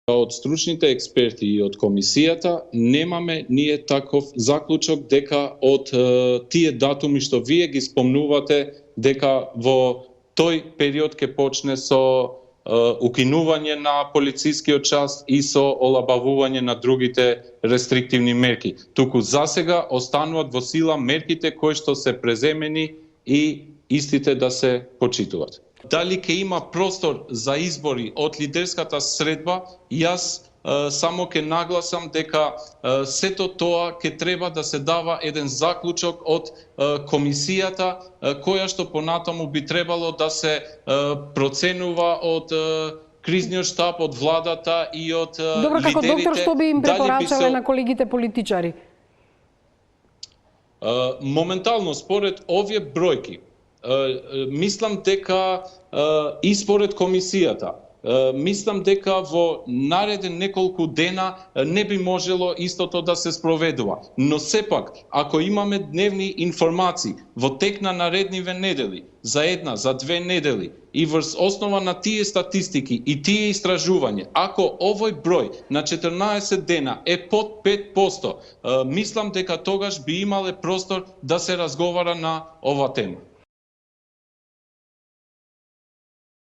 Од стручните експерти и од комисијата немаме ние таков заклучок дека од тие датуми што вие ги спомнувате дека во тој период ќе почне со укинување на полицискиот час и со олабавување на другите рестриктивни мерки. Туку засега остануваат во сила мерките кои што се преземени и истите да се почитуваат. Дали ќе има простор за избори од лидерската средба, јас само ќе нагласам дека сето тоа ќе треба да се дава еден заклучок од комисијата, која што понатаму би требало да се проценува од кризниот штаб, од владата и од лидерите. Добро, како доктор, што би им препорачале на колегите политичари? Моментално, според овие бројки, мислам дека и според комисијата, мислам дека во нареден неколку дена не би можело истото да се спроведува. Но сепак, ако имаме дневни информации во тек на наредниве недели, за една, за 2 недели, и врз основа на тие статистики и тие истражување, ако овој број на 14 дена е под 5%, мислам дека тогаш би имале простор да се разговара на ова тема.